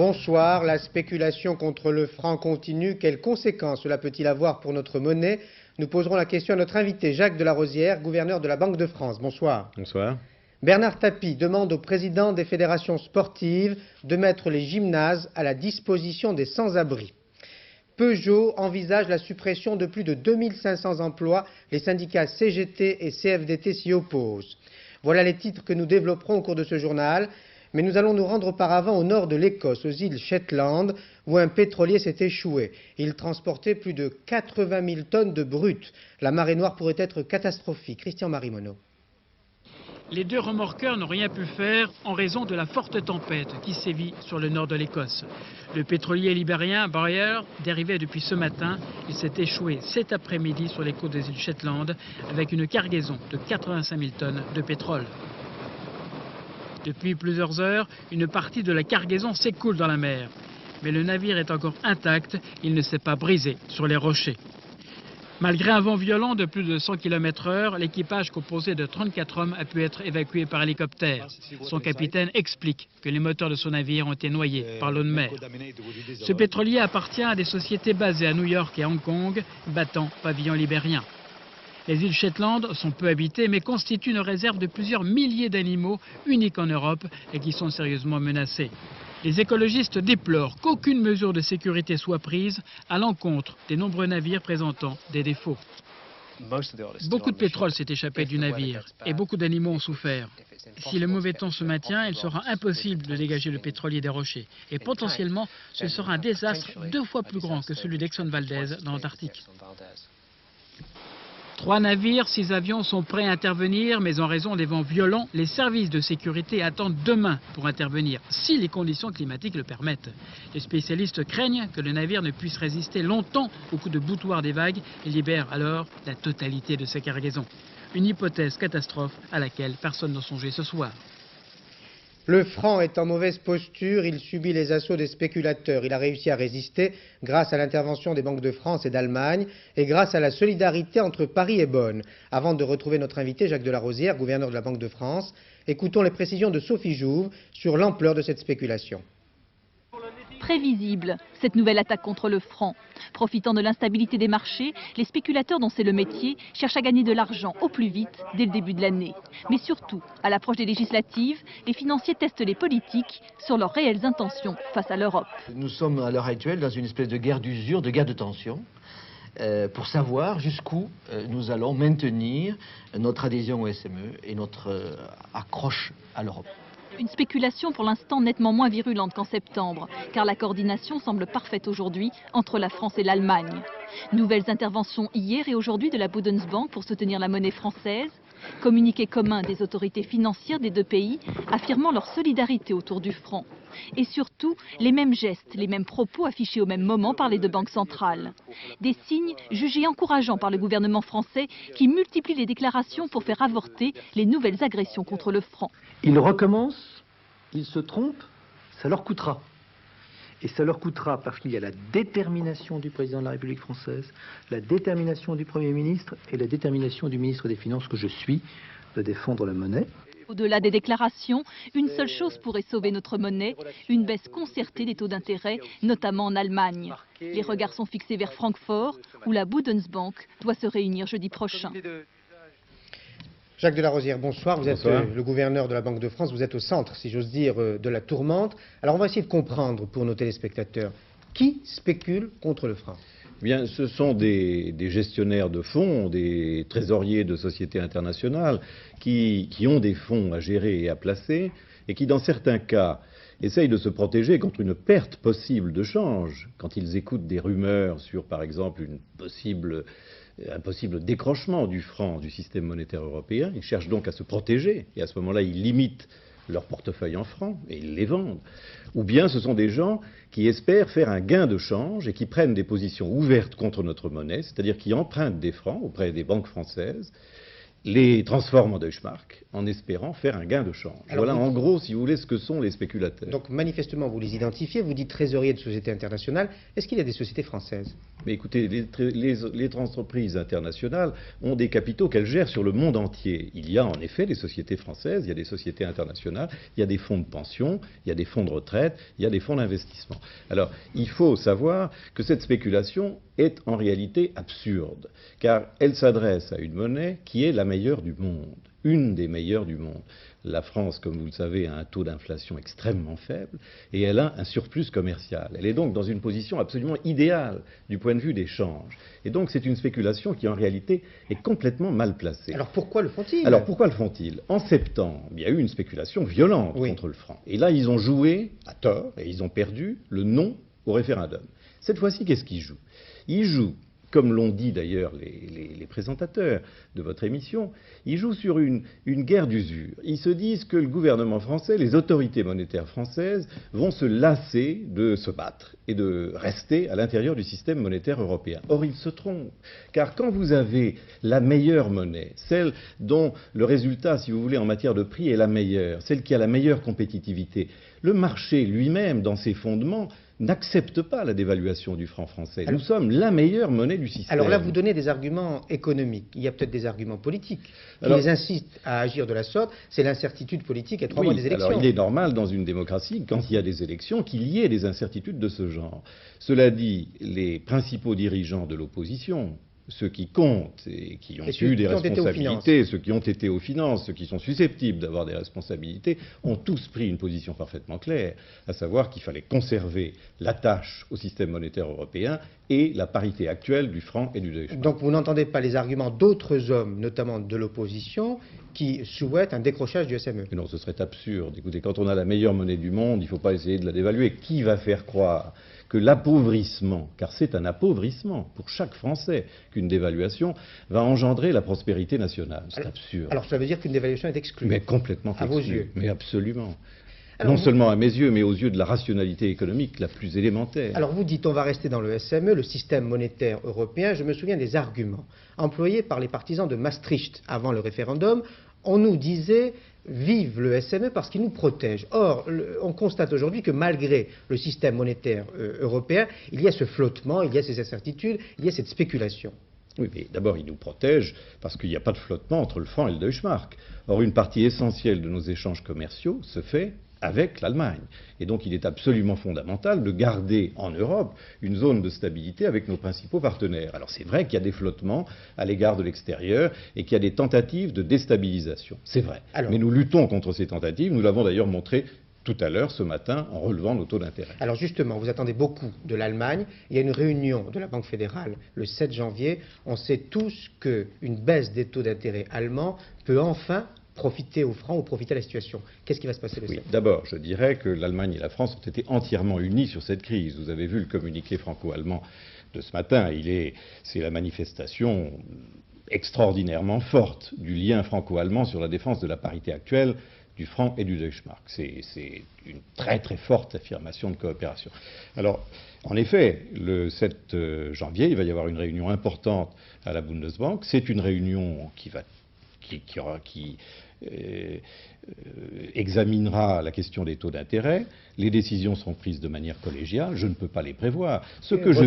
Bonsoir. La spéculation contre le franc continue. Quelles conséquences cela peut-il avoir pour notre monnaie? Nous poserons la question à notre invité Jacques Delarosière, gouverneur de la Banque de France. Bonsoir. Bonsoir. Bernard Tapie demande au président des fédérations sportives de mettre les gymnases à la disposition des sans-abri. Peugeot envisage la suppression de plus de 2500 emplois. Les syndicats CGT et CFDT s'y opposent. Voilà les titres que nous développerons au cours de ce journal. Mais nous allons nous rendre auparavant au nord de l'Écosse, aux îles Shetland, où un pétrolier s'est échoué. Il transportait plus de 80 000 tonnes de brut. La marée noire pourrait être catastrophique. Christian-Marie Monod. Les deux remorqueurs n'ont rien pu faire en raison de la forte tempête qui sévit sur le nord de l'Écosse. Le pétrolier libérien Bayer dérivait depuis ce matin. Il s'est échoué cet après-midi sur les côtes des îles Shetland avec une cargaison de 85 000 tonnes de pétrole. Depuis plusieurs heures, une partie de la cargaison s'écoule dans la mer. Mais le navire est encore intact, il ne s'est pas brisé sur les rochers. Malgré un vent violent de plus de 100 km/h, l'équipage composé de 34 hommes a pu être évacué par hélicoptère. Son capitaine explique que les moteurs de son navire ont été noyés par l'eau de mer. Ce pétrolier appartient à des sociétés basées à New York et Hong Kong, battant pavillon libérien. Les îles Shetland sont peu habitées mais constituent une réserve de plusieurs milliers d'animaux uniques en Europe et qui sont sérieusement menacés. Les écologistes déplorent qu'aucune mesure de sécurité soit prise à l'encontre des nombreux navires présentant des défauts. Beaucoup de pétrole s'est échappé du navire et beaucoup d'animaux ont souffert. Si le mauvais temps se maintient, il sera impossible de dégager le pétrolier des rochers. Et potentiellement, ce sera un désastre 2 fois plus grand que celui d'Exxon Valdez dans l'Antarctique. 3 navires, 6 avions sont prêts à intervenir, mais en raison des vents violents, les services de sécurité attendent demain pour intervenir, si les conditions climatiques le permettent. Les spécialistes craignent que le navire ne puisse résister longtemps aux coups de boutoir des vagues et libère alors la totalité de sa cargaison. Une hypothèse catastrophe à laquelle personne n'a songé ce soir. Le franc est en mauvaise posture, il subit les assauts des spéculateurs. Il a réussi à résister grâce à l'intervention des banques de France et d'Allemagne et grâce à la solidarité entre Paris et Bonn. Avant de retrouver notre invité Jacques Delarosière, gouverneur de la Banque de France, écoutons les précisions de Sophie Jouve sur l'ampleur de cette spéculation. Prévisible, cette nouvelle attaque contre le franc. Profitant de l'instabilité des marchés, les spéculateurs dont c'est le métier cherchent à gagner de l'argent au plus vite dès le début de l'année. Mais surtout, à l'approche des législatives, les financiers testent les politiques sur leurs réelles intentions face à l'Europe. Nous sommes à l'heure actuelle dans une espèce de guerre d'usure, de guerre de tension, pour savoir jusqu'où nous allons maintenir notre adhésion au SME et notre accroche à l'Europe. Une spéculation pour l'instant nettement moins virulente qu'en septembre, car la coordination semble parfaite aujourd'hui entre la France et l'Allemagne. Nouvelles interventions hier et aujourd'hui de la Bundesbank pour soutenir la monnaie française. Communiqué commun des autorités financières des deux pays affirmant leur solidarité autour du franc. Et surtout, les mêmes gestes, les mêmes propos affichés au même moment par les deux banques centrales. Des signes jugés encourageants par le gouvernement français qui multiplie les déclarations pour faire avorter les nouvelles agressions contre le franc. Ils recommencent, ils se trompent, ça leur coûtera. Et ça leur coûtera parce qu'il y a la détermination du président de la République française, la détermination du Premier ministre et la détermination du ministre des Finances que je suis de défendre la monnaie. Au-delà des déclarations, une seule chose pourrait sauver notre monnaie, une baisse concertée des taux d'intérêt, notamment en Allemagne. Les regards sont fixés vers Francfort, où la Bundesbank doit se réunir jeudi prochain. Jacques Delarosière, bonsoir. Vous êtes le gouverneur de la Banque de France. Vous êtes au centre, si j'ose dire, de la tourmente. Alors on va essayer de comprendre pour nos téléspectateurs. Qui spécule contre le franc? Bien, ce sont des gestionnaires de fonds, des trésoriers de sociétés internationales qui ont des fonds à gérer et à placer et qui, dans certains cas, essayent de se protéger contre une perte possible de change. Quand ils écoutent des rumeurs sur, par exemple, un possible décrochement du franc du système monétaire européen, ils cherchent donc à se protéger et à ce moment-là, ils limitent leur portefeuille en francs et ils les vendent. Ou bien ce sont des gens qui espèrent faire un gain de change et qui prennent des positions ouvertes contre notre monnaie, c'est-à-dire qui empruntent des francs auprès des banques françaises les transforment en Deutschmark en espérant faire un gain de change. Alors, voilà en gros, si vous voulez, ce que sont les spéculateurs. Donc manifestement, vous les identifiez, vous dites trésorier de sociétés internationales. Est-ce qu'il y a des sociétés françaises? Mais écoutez, les entreprises internationales ont des capitaux qu'elles gèrent sur le monde entier. Il y a en effet des sociétés françaises, il y a des sociétés internationales, il y a des fonds de pension, il y a des fonds de retraite, il y a des fonds d'investissement. Alors, il faut savoir que cette spéculation est en réalité absurde, car elle s'adresse à une monnaie qui est la meilleure du monde, une des meilleures du monde. La France, comme vous le savez, a un taux d'inflation extrêmement faible et elle a un surplus commercial. Elle est donc dans une position absolument idéale du point de vue des changes. Et donc c'est une spéculation qui en réalité est complètement mal placée. Alors pourquoi le font-ils? Alors pourquoi le font-ils? En septembre, il y a eu une spéculation violente contre le franc. Et là, ils ont joué, à tort, et ils ont perdu le non au référendum. Cette fois-ci, qu'est-ce qu'ils jouent? Ils jouent, comme l'ont dit d'ailleurs les présentateurs de votre émission, ils jouent sur une guerre d'usure. Ils se disent que le gouvernement français, les autorités monétaires françaises vont se lasser de se battre et de rester à l'intérieur du système monétaire européen. Or, ils se trompent, car quand vous avez la meilleure monnaie, celle dont le résultat, si vous voulez, en matière de prix est la meilleure, celle qui a la meilleure compétitivité, le marché lui-même, dans ses fondements, n'accepte pas la dévaluation du franc français. Nous sommes la meilleure monnaie du système. Alors là, vous donnez des arguments économiques. Il y a peut-être des arguments politiques qui les incitent à agir de la sorte. C'est l'incertitude politique à 3 mois des élections. Alors il est normal dans une démocratie, quand il y a des élections, qu'il y ait des incertitudes de ce genre. Cela dit, les principaux dirigeants de l'opposition, ceux qui comptent et qui ont eu des responsabilités, ceux qui ont été aux finances, ceux qui sont susceptibles d'avoir des responsabilités, ont tous pris une position parfaitement claire, à savoir qu'il fallait conserver l'attache au système monétaire européen et la parité actuelle du franc et du Deutschmark. Donc vous n'entendez pas les arguments d'autres hommes, notamment de l'opposition, qui souhaitent un décrochage du SME? Mais non, ce serait absurde. Écoutez, quand on a la meilleure monnaie du monde, il ne faut pas essayer de la dévaluer. Qui va faire croire que l'appauvrissement, car c'est un appauvrissement pour chaque Français, qu'une dévaluation va engendrer la prospérité nationale? C'est absurde. Alors ça veut dire qu'une dévaluation est exclue? Mais complètement exclue. À vos yeux? Mais absolument. Alors, non seulement à mes yeux, mais aux yeux de la rationalité économique la plus élémentaire. Alors vous dites on va rester dans le SME, le système monétaire européen. Je me souviens des arguments employés par les partisans de Maastricht avant le référendum. On nous disait vive le SME parce qu'il nous protège. Or, on constate aujourd'hui que malgré le système monétaire européen, il y a ce flottement, il y a ces incertitudes, il y a cette spéculation. Oui, mais d'abord, il nous protège parce qu'il n'y a pas de flottement entre le franc et le Deutschmark. Or, une partie essentielle de nos échanges commerciaux se fait avec l'Allemagne. Et donc il est absolument fondamental de garder en Europe une zone de stabilité avec nos principaux partenaires. Alors c'est vrai qu'il y a des flottements à l'égard de l'extérieur et qu'il y a des tentatives de déstabilisation. C'est vrai. Mais nous luttons contre ces tentatives. Nous l'avons d'ailleurs montré tout à l'heure, ce matin, en relevant nos taux d'intérêt. Alors justement, vous attendez beaucoup de l'Allemagne. Il y a une réunion de la Banque fédérale le 7 janvier. On sait tous qu'une baisse des taux d'intérêt allemands peut enfin profiter au franc ou profiter à la situation. Qu'est-ce qui va se passer le 7 ? D'abord, je dirais que l'Allemagne et la France ont été entièrement unies sur cette crise. Vous avez vu le communiqué franco-allemand de ce matin. C'est la manifestation extraordinairement forte du lien franco-allemand sur la défense de la parité actuelle du franc et du Deutschmark. C'est une très très forte affirmation de coopération. Alors, en effet, le 7 janvier, il va y avoir une réunion importante à la Bundesbank. C'est une réunion qui examinera la question des taux d'intérêt. Les décisions seront prises de manière collégiale. Je ne peux pas les prévoir. Ce que je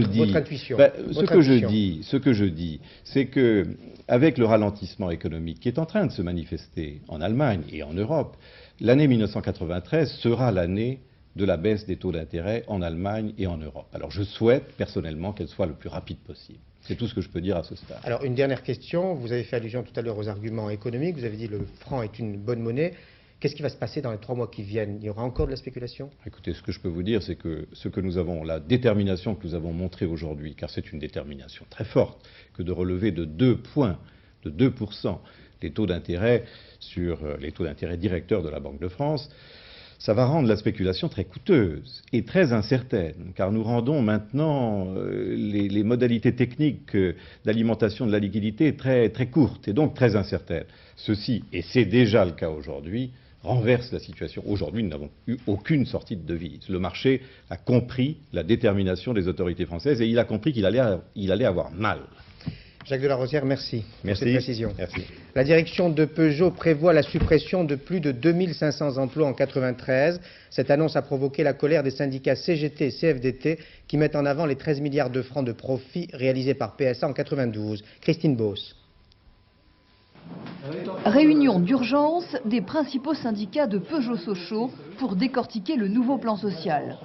dis, c'est que, avec le ralentissement économique qui est en train de se manifester en Allemagne et en Europe, l'année 1993 sera l'année de la baisse des taux d'intérêt en Allemagne et en Europe. Alors je souhaite personnellement qu'elle soit le plus rapide possible. C'est tout ce que je peux dire à ce stade. Alors, une dernière question. Vous avez fait allusion tout à l'heure aux arguments économiques. Vous avez dit que le franc est une bonne monnaie. Qu'est-ce qui va se passer dans les 3 mois qui viennent? Il y aura encore de la spéculation? Écoutez, ce que je peux vous dire, c'est que ce que nous avons, la détermination que nous avons montrée aujourd'hui, car c'est une détermination très forte, que de relever de 2 points, de 2%, les taux d'intérêt sur les taux d'intérêt directeurs de la Banque de France, ça va rendre la spéculation très coûteuse et très incertaine, car nous rendons maintenant les modalités techniques d'alimentation de la liquidité très, très courtes et donc très incertaines. Ceci, et c'est déjà le cas aujourd'hui, renverse la situation. Aujourd'hui, nous n'avons eu aucune sortie de devise. Le marché a compris la détermination des autorités françaises et il a compris qu'il allait avoir mal. Jacques de la Rosière, merci pour cette précision. Merci. La direction de Peugeot prévoit la suppression de plus de 2500 emplois en 93. Cette annonce a provoqué la colère des syndicats CGT et CFDT qui mettent en avant les 13 milliards de francs de profit réalisés par PSA en 92. Christine Beauce. Réunion d'urgence des principaux syndicats de Peugeot-Sochaux pour décortiquer le nouveau plan social.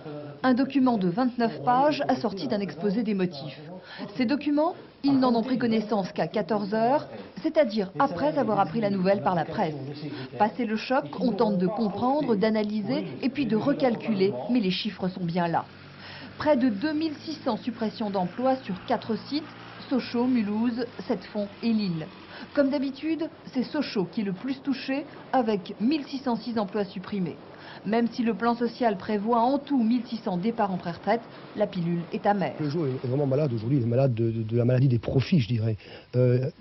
Un document de 29 pages assorti d'un exposé des motifs. Ces documents, ils n'en ont pris connaissance qu'à 14 h, c'est-à-dire après avoir appris la nouvelle par la presse. Passé le choc, on tente de comprendre, d'analyser et puis de recalculer, mais les chiffres sont bien là. Près de 2600 suppressions d'emplois sur 4 sites, Sochaux, Mulhouse, Sept-Fonds et Lille. Comme d'habitude, c'est Sochaux qui est le plus touché avec 1606 emplois supprimés. Même si le plan social prévoit en tout 1600 départs en pré-retraite, la pilule est amère. Peugeot est vraiment malade aujourd'hui, il est malade de la maladie des profits, je dirais.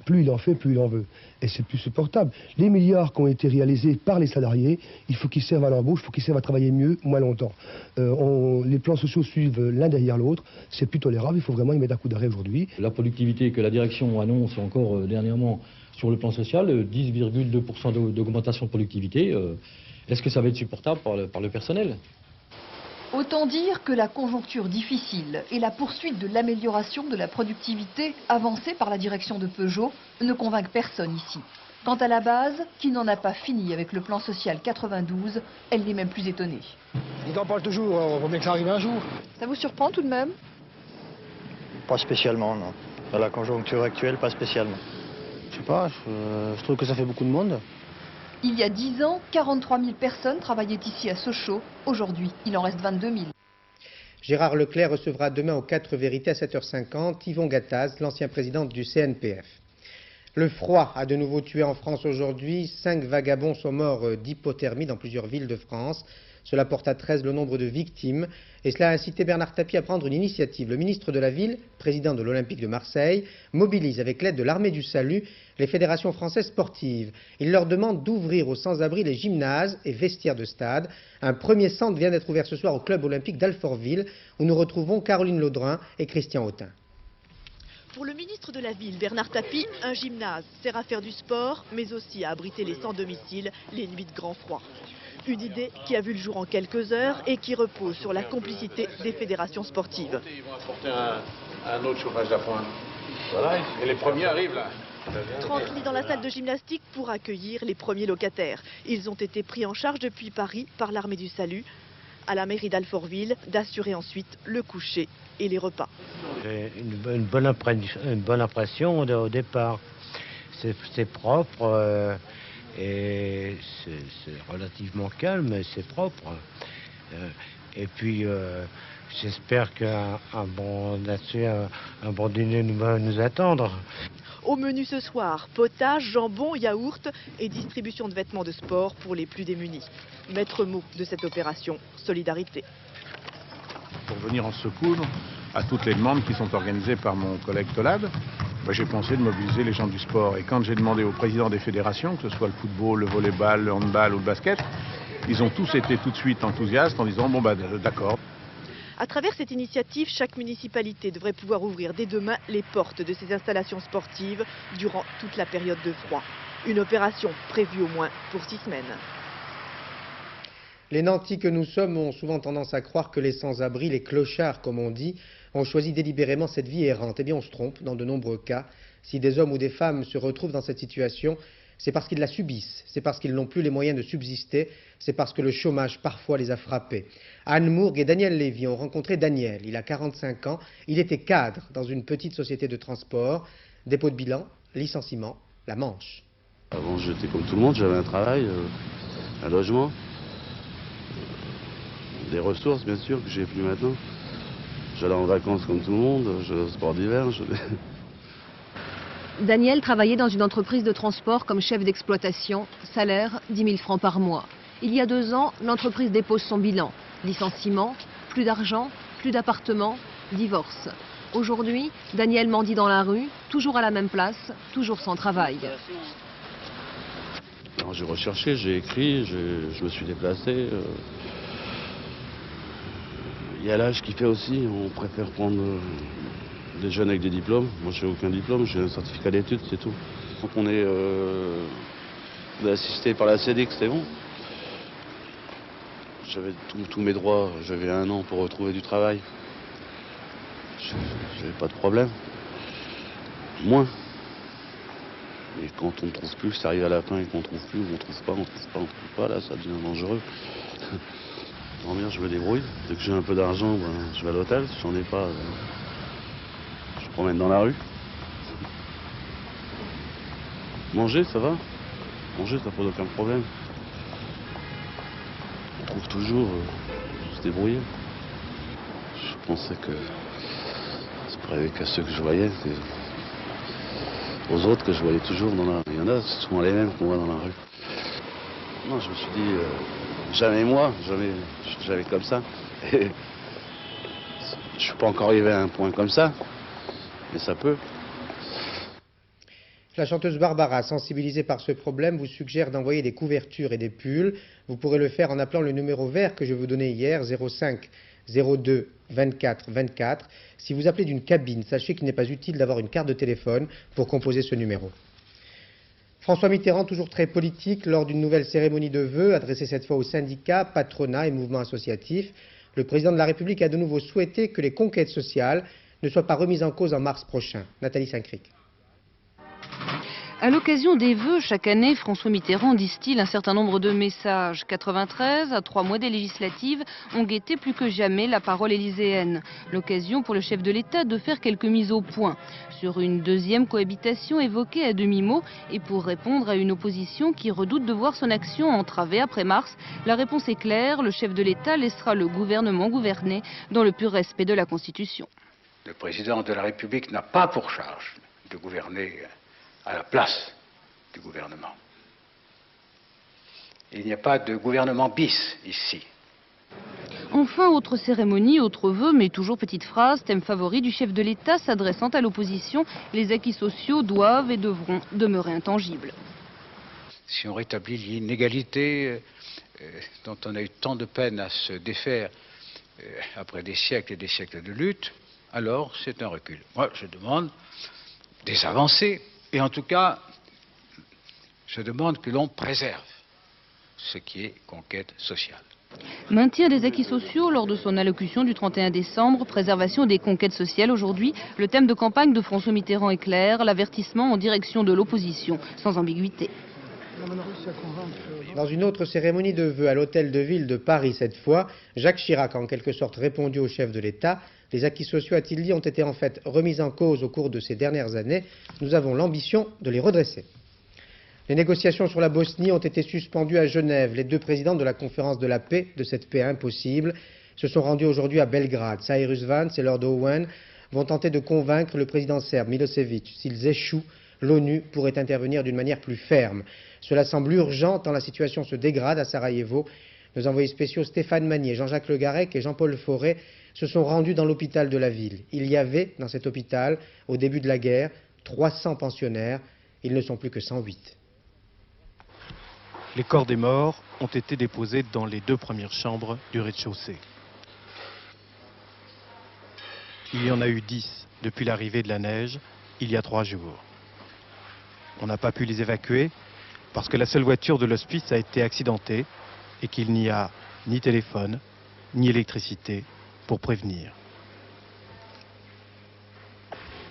Plus il en fait, plus il en veut. Et c'est plus supportable. Les milliards qui ont été réalisés par les salariés, il faut qu'ils servent à l'embauche, il faut qu'ils servent à travailler mieux, moins longtemps. Les plans sociaux suivent l'un derrière l'autre, c'est plus tolérable, il faut vraiment y mettre un coup d'arrêt aujourd'hui. La productivité que la direction annonce encore dernièrement sur le plan social, 10,2% d'augmentation de productivité, est-ce que ça va être supportable par le personnel ? Autant dire que la conjoncture difficile et la poursuite de l'amélioration de la productivité avancée par la direction de Peugeot ne convainquent personne ici. Quant à la base, qui n'en a pas fini avec le plan social 92, elle n'est même plus étonnée. Ils en parlent toujours, on va bien que ça arrive un jour. Ça vous surprend tout de même? Pas spécialement, non. Dans la conjoncture actuelle, pas spécialement. Je sais pas, je trouve que ça fait beaucoup de monde. Il y a 10 ans, 43 000 personnes travaillaient ici à Sochaux. Aujourd'hui, il en reste 22 000. Gérard Leclerc recevra demain aux 4 vérités à 7h50 Yvon Gattaz, l'ancien président du CNPF. Le froid a de nouveau tué en France aujourd'hui. 5 vagabonds sont morts d'hypothermie dans plusieurs villes de France. Cela porte à 13 le nombre de victimes. Et cela a incité Bernard Tapie à prendre une initiative. Le ministre de la Ville, président de l'Olympique de Marseille, mobilise avec l'aide de l'Armée du Salut les fédérations françaises sportives. Il leur demande d'ouvrir aux sans-abri les gymnases et vestiaires de stade. Un premier centre vient d'être ouvert ce soir au club olympique d'Alfortville, où nous retrouvons Caroline Laudrin et Christian Autin. Pour le ministre de la Ville, Bernard Tapie, un gymnase sert à faire du sport, mais aussi à abriter les sans-domicile les nuits de grand froid. Une idée qui a vu le jour en quelques heures et qui repose sur la complicité des fédérations sportives. Ils vont apporter un autre chauffage d'appoint. Voilà, et les premiers arrivent là. 30 lits dans la salle de gymnastique pour accueillir les premiers locataires. Ils ont été pris en charge depuis Paris par l'Armée du Salut. À la mairie d'Alfortville d'assurer ensuite le coucher et les repas. Une bonne impression au départ. C'est propre et c'est relativement calme, mais c'est propre. Et puis j'espère qu'un bon dîner va nous attendre. Au menu ce soir, potage, jambon, yaourt et distribution de vêtements de sport pour les plus démunis. Maître mot de cette opération, solidarité. Pour venir en secours à toutes les demandes qui sont organisées par mon collègue Tolad, j'ai pensé de mobiliser les gens du sport. Et quand j'ai demandé aux présidents des fédérations, que ce soit le football, le volleyball, le handball ou le basket, ils ont tous été tout de suite enthousiastes en disant bon d'accord. À travers cette initiative, chaque municipalité devrait pouvoir ouvrir dès demain les portes de ses installations sportives durant toute la période de froid. Une opération prévue au moins pour 6 semaines. Les nantis que nous sommes ont souvent tendance à croire que les sans-abri, les clochards comme on dit, ont choisi délibérément cette vie errante. Eh bien on se trompe dans de nombreux cas. Si des hommes ou des femmes se retrouvent dans cette situation, c'est parce qu'ils la subissent, c'est parce qu'ils n'ont plus les moyens de subsister, c'est parce que le chômage parfois les a frappés. Anne Mourgue et Daniel Lévy ont rencontré Daniel, il a 45 ans, il était cadre dans une petite société de transport, dépôt de bilan, licenciement, la Manche. Avant j'étais comme tout le monde, j'avais un travail, un logement, des ressources bien sûr que j'ai plus maintenant. J'allais en vacances comme tout le monde, j'allais au sport d'hiver. Daniel travaillait dans une entreprise de transport comme chef d'exploitation, salaire 10 000 francs par mois. Il y a 2 ans, l'entreprise dépose son bilan. Licenciement, plus d'argent, plus d'appartement, divorce. Aujourd'hui, Daniel mendie dans la rue, toujours à la même place, toujours sans travail. J'ai recherché, j'ai écrit, je me suis déplacé. Il y a l'âge qui fait aussi, on préfère prendre des jeunes avec des diplômes. Moi, je n'ai aucun diplôme, j'ai un certificat d'études, c'est tout. Donc on est assisté par la CEDIC, c'était bon. J'avais tous mes droits, j'avais 1 an pour retrouver du travail. J'avais pas de problème. Moins. Et quand on ne trouve plus, ça arrive à la fin et qu'on ne trouve plus, on ne trouve pas, là ça devient dangereux. Bien, je me débrouille. Dès que j'ai un peu d'argent, ben, je vais à l'hôtel. Si j'en ai pas, je me promène dans la rue. Manger, ça va. Manger, ça pose aucun problème. On trouve toujours se débrouiller. Je pensais que c'est pas avec ceux que je voyais, aux autres que je voyais toujours dans la rue. Il y en a, c'est souvent les mêmes qu'on voit dans la rue. Non, je me suis dit, jamais moi, jamais comme ça. Et je suis pas encore arrivé à un point comme ça, mais ça peut. La chanteuse Barbara, sensibilisée par ce problème, vous suggère d'envoyer des couvertures et des pulls. Vous pourrez le faire en appelant le numéro vert que je vous donnais hier, 05 02 24 24. Si vous appelez d'une cabine, sachez qu'il n'est pas utile d'avoir une carte de téléphone pour composer ce numéro. François Mitterrand, toujours très politique, lors d'une nouvelle cérémonie de vœux, adressée cette fois aux syndicats, patronats et mouvements associatifs, le président de la République a de nouveau souhaité que les conquêtes sociales ne soient pas remises en cause en mars prochain. Nathalie Saint-Cric. À l'occasion des vœux, chaque année, François Mitterrand distille un certain nombre de messages. 93, à 3 mois des législatives, ont guetté plus que jamais la parole élyséenne. L'occasion pour le chef de l'État de faire quelques mises au point sur une deuxième cohabitation évoquée à demi-mot et pour répondre à une opposition qui redoute de voir son action entravée après mars. La réponse est claire, le chef de l'État laissera le gouvernement gouverner dans le pur respect de la Constitution. Le président de la République n'a pas pour charge de gouverner à la place du gouvernement. Il n'y a pas de gouvernement bis ici. Enfin, autre cérémonie, autre vœu, mais toujours petite phrase, thème favori du chef de l'État s'adressant à l'opposition, les acquis sociaux doivent et devront demeurer intangibles. Si on rétablit l'inégalité dont on a eu tant de peine à se défaire après des siècles et des siècles de lutte, alors c'est un recul. Moi, je demande des avancées. Et en tout cas, je demande que l'on préserve ce qui est conquête sociale. Maintien des acquis sociaux lors de son allocution du 31 décembre, préservation des conquêtes sociales aujourd'hui. Le thème de campagne de François Mitterrand est clair, l'avertissement en direction de l'opposition, sans ambiguïté. Dans une autre cérémonie de vœux à l'hôtel de ville de Paris cette fois, Jacques Chirac a en quelque sorte répondu au chef de l'État. Les acquis sociaux, a-t-il dit, ont été en fait remis en cause au cours de ces dernières années. Nous avons l'ambition de les redresser. Les négociations sur la Bosnie ont été suspendues à Genève. Les deux présidents de la conférence de la paix, de cette paix impossible, se sont rendus aujourd'hui à Belgrade. Cyrus Vance et Lord Owen vont tenter de convaincre le président serbe Milosevic. S'ils échouent, l'ONU pourrait intervenir d'une manière plus ferme. Cela semble urgent tant la situation se dégrade à Sarajevo. Nos envoyés spéciaux Stéphane Magnier, Jean-Jacques Le Garec et Jean-Paul Fauré se sont rendus dans l'hôpital de la ville. Il y avait, dans cet hôpital, au début de la guerre, 300 pensionnaires. Ils ne sont plus que 108. Les corps des morts ont été déposés dans les 2 premières chambres du rez-de-chaussée. Il y en a eu 10 depuis l'arrivée de la neige, il y a 3 jours. On n'a pas pu les évacuer parce que la seule voiture de l'hospice a été accidentée et qu'il n'y a ni téléphone, ni électricité pour prévenir.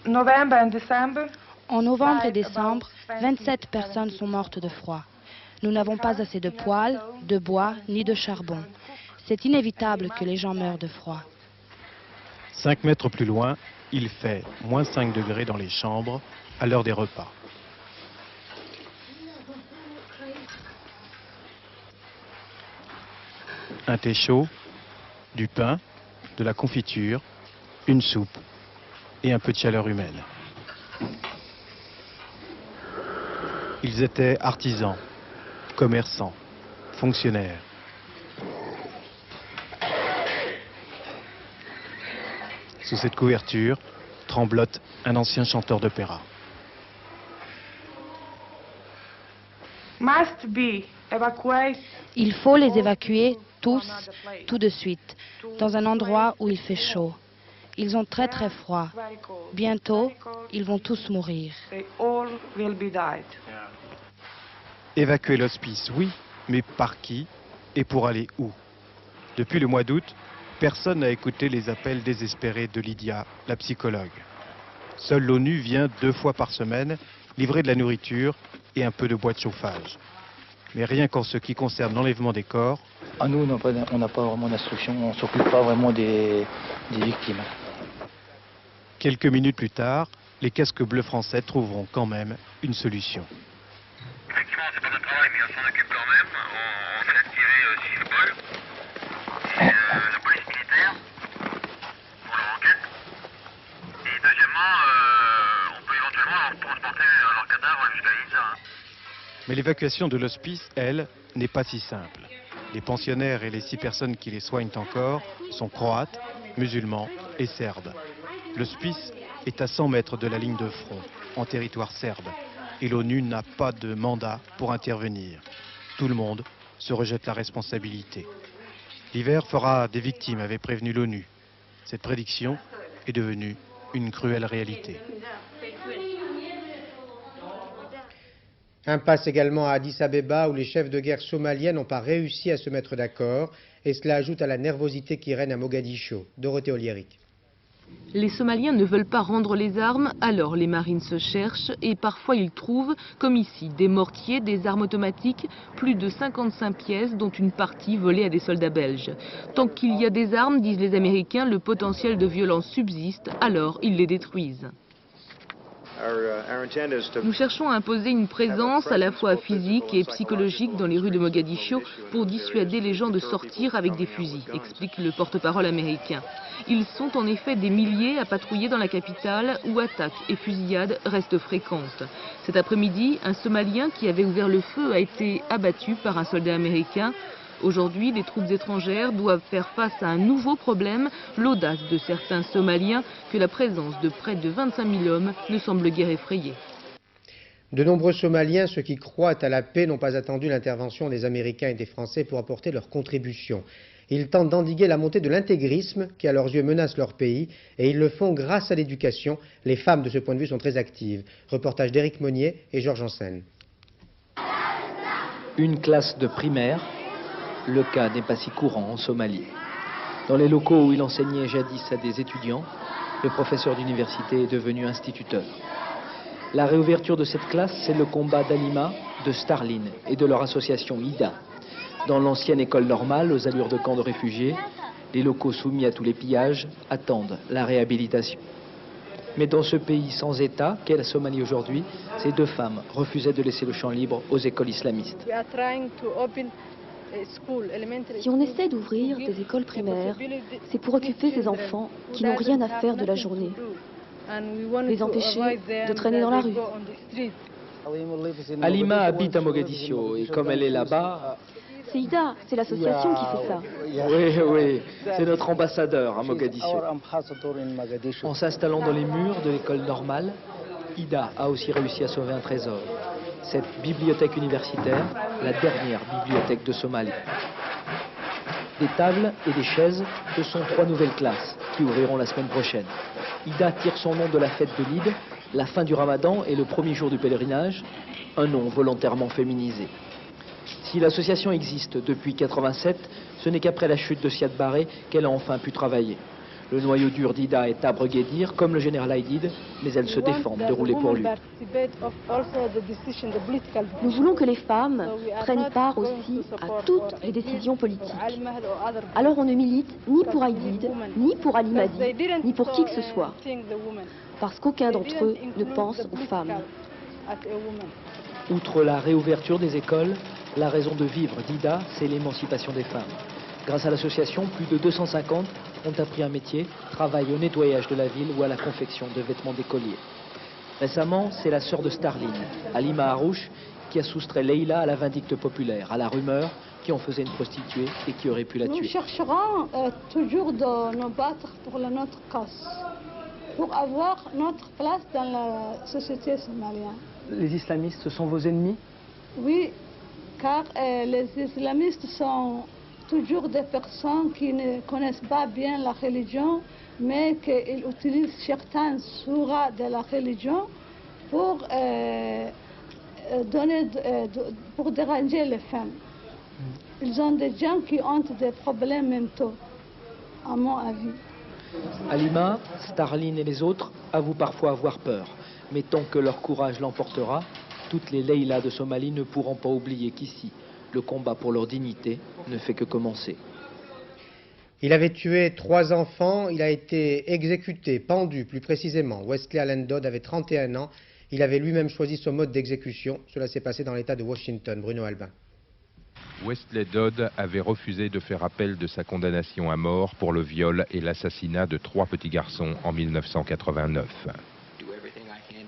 En novembre et décembre, 27 personnes sont mortes de froid. Nous n'avons pas assez de poêles, de bois ni de charbon. C'est inévitable que les gens meurent de froid. 5 mètres plus loin, il fait moins 5 degrés dans les chambres à l'heure des repas. Un thé chaud, du pain, de la confiture, une soupe et un peu de chaleur humaine. Ils étaient artisans, commerçants, fonctionnaires. Sous cette couverture, tremblote un ancien chanteur d'opéra. Il faut les évacuer tous, tout de suite, dans un endroit où il fait chaud. Ils ont très très froid. Bientôt, ils vont tous mourir. Évacuer l'hospice, oui, mais par qui et pour aller où? Depuis le mois d'août, personne n'a écouté les appels désespérés de Lydia, la psychologue. Seule l'ONU vient 2 fois par semaine livrer de la nourriture et un peu de bois de chauffage. Mais rien qu'en ce qui concerne l'enlèvement des corps... À nous, on n'a pas vraiment d'instruction, on ne s'occupe pas vraiment des victimes. Quelques minutes plus tard, les casques bleus français trouveront quand même une solution. Effectivement, c'est pas notre travail, mais on s'en occupe quand même. On fait activer Civipol et la police militaire pour leur enquête. Et deuxièmement, on peut éventuellement leur transporter leur cadavre jusqu'à Issa. Mais l'évacuation de l'hospice, elle, n'est pas si simple. Les pensionnaires et les 6 personnes qui les soignent encore sont croates, musulmans et serbes. L'hospice est à 100 mètres de la ligne de front, en territoire serbe. Et l'ONU n'a pas de mandat pour intervenir. Tout le monde se rejette la responsabilité. L'hiver fera des victimes, avait prévenu l'ONU. Cette prédiction est devenue une cruelle réalité. Impasse également à Addis Abeba où les chefs de guerre somaliens n'ont pas réussi à se mettre d'accord et cela ajoute à la nervosité qui règne à Mogadiscio. Dorothée Oliéric. Les Somaliens ne veulent pas rendre les armes, alors les marines se cherchent et parfois ils trouvent, comme ici, des mortiers, des armes automatiques, plus de 55 pièces dont une partie volée à des soldats belges. Tant qu'il y a des armes, disent les Américains, le potentiel de violence subsiste, alors ils les détruisent. Nous cherchons à imposer une présence à la fois physique et psychologique dans les rues de Mogadiscio pour dissuader les gens de sortir avec des fusils, explique le porte-parole américain. Ils sont en effet des milliers à patrouiller dans la capitale où attaques et fusillades restent fréquentes. Cet après-midi, un Somalien qui avait ouvert le feu a été abattu par un soldat américain. Aujourd'hui, les troupes étrangères doivent faire face à un nouveau problème, l'audace de certains Somaliens que la présence de près de 25 000 hommes ne semble guère effrayer. De nombreux Somaliens, ceux qui croient à la paix, n'ont pas attendu l'intervention des Américains et des Français pour apporter leur contribution. Ils tentent d'endiguer la montée de l'intégrisme qui, à leurs yeux, menace leur pays, et ils le font grâce à l'éducation. Les femmes, de ce point de vue, sont très actives. Reportage d'Éric Monnier et Georges Ansen. Une classe de primaire. Le cas n'est pas si courant en Somalie. Dans les locaux où il enseignait jadis à des étudiants, le professeur d'université est devenu instituteur. La réouverture de cette classe, c'est le combat d'Alima, de Starlin et de leur association IDA. Dans l'ancienne école normale, aux allures de camp de réfugiés, les locaux soumis à tous les pillages attendent la réhabilitation. Mais dans ce pays sans État, qu'est la Somalie aujourd'hui, ces 2 femmes refusaient de laisser le champ libre aux écoles islamistes. Si on essaie d'ouvrir des écoles primaires, c'est pour occuper ces enfants qui n'ont rien à faire de la journée. Les empêcher de traîner dans la rue. Alima habite à Mogadiscio et comme elle est là-bas... C'est IDA, c'est l'association qui fait ça. Oui, c'est notre ambassadeur à Mogadiscio. En s'installant dans les murs de l'école normale, IDA a aussi réussi à sauver un trésor. Cette bibliothèque universitaire, la dernière bibliothèque de Somalie. Des tables et des chaises, ce sont 3 nouvelles classes qui ouvriront la semaine prochaine. IDA tire son nom de la fête de l'Id, la fin du Ramadan et le premier jour du pèlerinage, un nom volontairement féminisé. Si l'association existe depuis 1987, ce n'est qu'après la chute de Siad Barre qu'elle a enfin pu travailler. Le noyau dur d'IDA est Abre Guedir, comme le général Aïdid, mais elle se défend de rouler pour lui. Nous voulons que les femmes prennent part aussi à toutes les décisions politiques. Alors on ne milite ni pour Aïdid, ni pour Ali Mahdi, ni pour qui que ce soit. Parce qu'aucun d'entre eux ne pense aux femmes. Outre la réouverture des écoles, la raison de vivre d'IDA, c'est l'émancipation des femmes. Grâce à l'association, plus de 250 ont appris un métier, travaillent au nettoyage de la ville ou à la confection de vêtements d'écoliers. Récemment, c'est la sœur de Starlin, Alima Harouche, qui a soustrait Leïla à la vindicte populaire, à la rumeur qui en faisait une prostituée et qui aurait pu la tuer. Nous chercherons toujours de nous battre pour notre cause, pour avoir notre place dans la société somalienne. Les islamistes, ce sont vos ennemis? Oui, car les islamistes sont toujours des personnes qui ne connaissent pas bien la religion, mais qui utilisent certaines sourates de la religion pour, pour déranger les femmes. Ils ont des gens qui ont des problèmes mentaux, à mon avis. Halima, Starline et les autres avouent parfois avoir peur. Mais tant que leur courage l'emportera, toutes les Leïla de Somalie ne pourront pas oublier qu'ici, le combat pour leur dignité ne fait que commencer. Il avait tué 3 enfants, il a été exécuté, pendu plus précisément. Wesley Allen Dodd avait 31 ans, il avait lui-même choisi son mode d'exécution. Cela s'est passé dans l'État de Washington. Bruno Albin. Wesley Dodd avait refusé de faire appel de sa condamnation à mort pour le viol et l'assassinat de 3 petits garçons en 1989.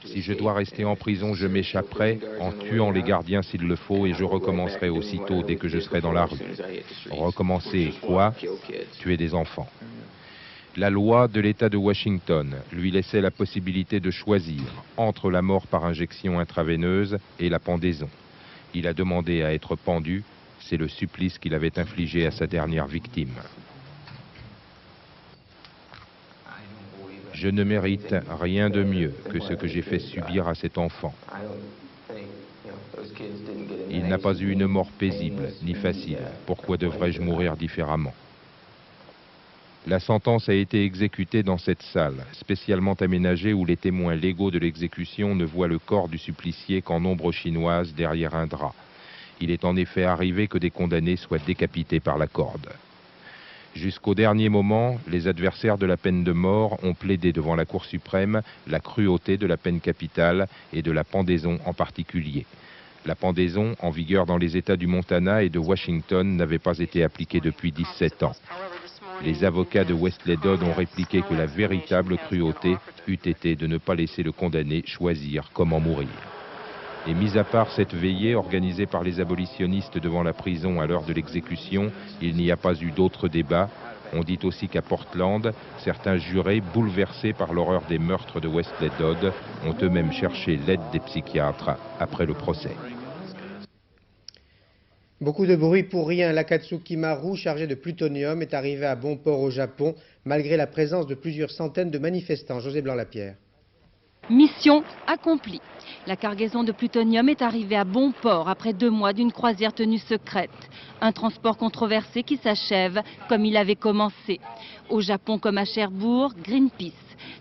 Si je dois rester en prison, je m'échapperai en tuant les gardiens s'il le faut et je recommencerai aussitôt dès que je serai dans la rue. Recommencer quoi? Tuer des enfants. La loi de l'État de Washington lui laissait la possibilité de choisir entre la mort par injection intraveineuse et la pendaison. Il a demandé à être pendu, c'est le supplice qu'il avait infligé à sa dernière victime. Je ne mérite rien de mieux que ce que j'ai fait subir à cet enfant. Il n'a pas eu une mort paisible ni facile. Pourquoi devrais-je mourir différemment? La sentence a été exécutée dans cette salle, spécialement aménagée où les témoins légaux de l'exécution ne voient le corps du supplicié qu'en ombre chinoise derrière un drap. Il est en effet arrivé que des condamnés soient décapités par la corde. Jusqu'au dernier moment, les adversaires de la peine de mort ont plaidé devant la Cour suprême la cruauté de la peine capitale et de la pendaison en particulier. La pendaison, en vigueur dans les États du Montana et de Washington, n'avait pas été appliquée depuis 17 ans. Les avocats de Wesley Dodd ont répliqué que la véritable cruauté eût été de ne pas laisser le condamné choisir comment mourir. Et mis à part cette veillée organisée par les abolitionnistes devant la prison à l'heure de l'exécution, il n'y a pas eu d'autres débats. On dit aussi qu'à Portland, certains jurés, bouleversés par l'horreur des meurtres de Wesley Dodd, ont eux-mêmes cherché l'aide des psychiatres après le procès. Beaucoup de bruit pour rien. L'Akatsuki Maru, chargé de plutonium, est arrivé à bon port au Japon, malgré la présence de plusieurs centaines de manifestants. José Blanc-Lapierre. Mission accomplie. La cargaison de plutonium est arrivée à bon port après 2 mois d'une croisière tenue secrète. Un transport controversé qui s'achève comme il avait commencé. Au Japon comme à Cherbourg, Greenpeace.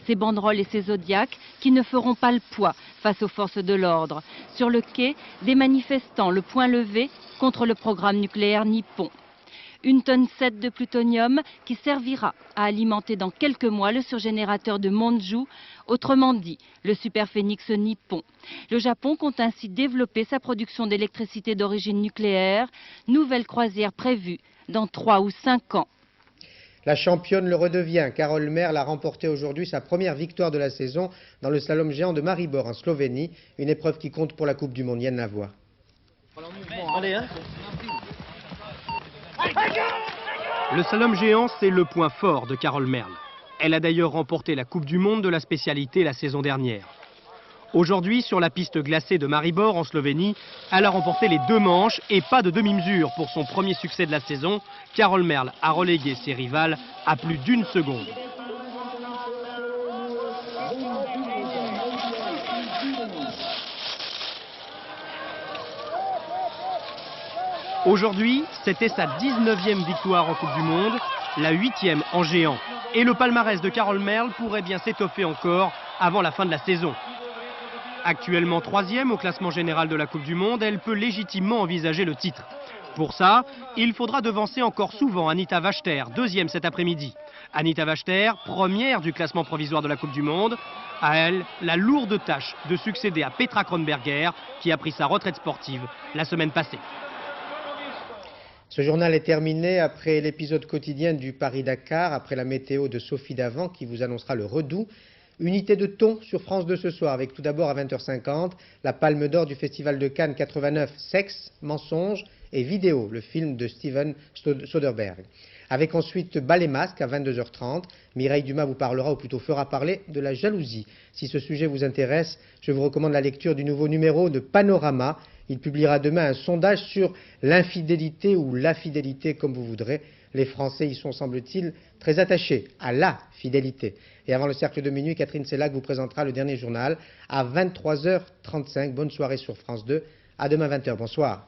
Ces banderoles et ces zodiacs qui ne feront pas le poids face aux forces de l'ordre. Sur le quai, des manifestants, le poing levé contre le programme nucléaire nippon. 1,7 tonne de plutonium qui servira à alimenter dans quelques mois le surgénérateur de Monju, autrement dit le superphénix nippon. Le Japon compte ainsi développer sa production d'électricité d'origine nucléaire, nouvelle croisière prévue dans 3 ou 5 ans. La championne le redevient. Carole Merle a remporté aujourd'hui sa première victoire de la saison dans le slalom géant de Maribor en Slovénie, une épreuve qui compte pour la Coupe du Monde. Yann Lavoie. Le slalom géant, c'est le point fort de Carole Merle. Elle a d'ailleurs remporté la Coupe du Monde de la spécialité la saison dernière. Aujourd'hui, sur la piste glacée de Maribor en Slovénie, elle a remporté les 2 manches et pas de demi-mesure pour son premier succès de la saison. Carole Merle a relégué ses rivales à plus d'1 seconde. Aujourd'hui, c'était sa 19e victoire en Coupe du Monde, la 8e en géant. Et le palmarès de Carole Merle pourrait bien s'étoffer encore avant la fin de la saison. Actuellement 3e au classement général de la Coupe du Monde, elle peut légitimement envisager le titre. Pour ça, il faudra devancer encore souvent Anita Wachter, 2e cet après-midi. Anita Wachter, première du classement provisoire de la Coupe du Monde. À elle, la lourde tâche de succéder à Petra Kronberger, qui a pris sa retraite sportive la semaine passée. Ce journal est terminé après l'épisode quotidien du Paris-Dakar, après la météo de Sophie Davant qui vous annoncera le Redoux. Unité de ton sur France 2 ce soir, avec tout d'abord à 20h50 la Palme d'Or du Festival de Cannes 89, Sexe, mensonge et vidéo, le film de Steven Soderbergh. Avec ensuite Bal et masque à 22h30, Mireille Dumas vous parlera, ou plutôt fera parler, de la jalousie. Si ce sujet vous intéresse, je vous recommande la lecture du nouveau numéro de Panorama, Il publiera demain un sondage sur l'infidélité ou la fidélité, comme vous voudrez. Les Français y sont, semble-t-il, très attachés à la fidélité. Et avant le cercle de minuit, Catherine Sellac vous présentera le dernier journal à 23h35. Bonne soirée sur France 2. À demain 20h. Bonsoir.